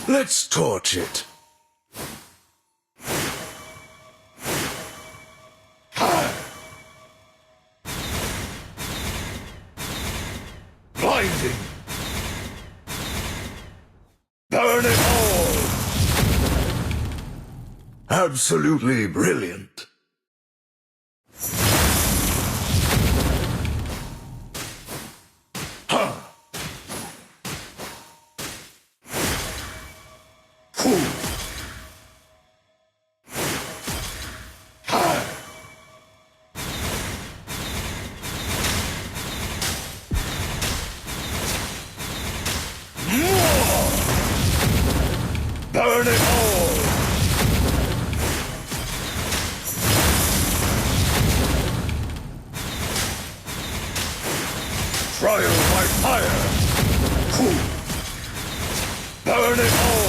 Let's torch it. Blinding. Burn it all. Absolutely brilliant. Burn it all! Trial by fire! Burn it all!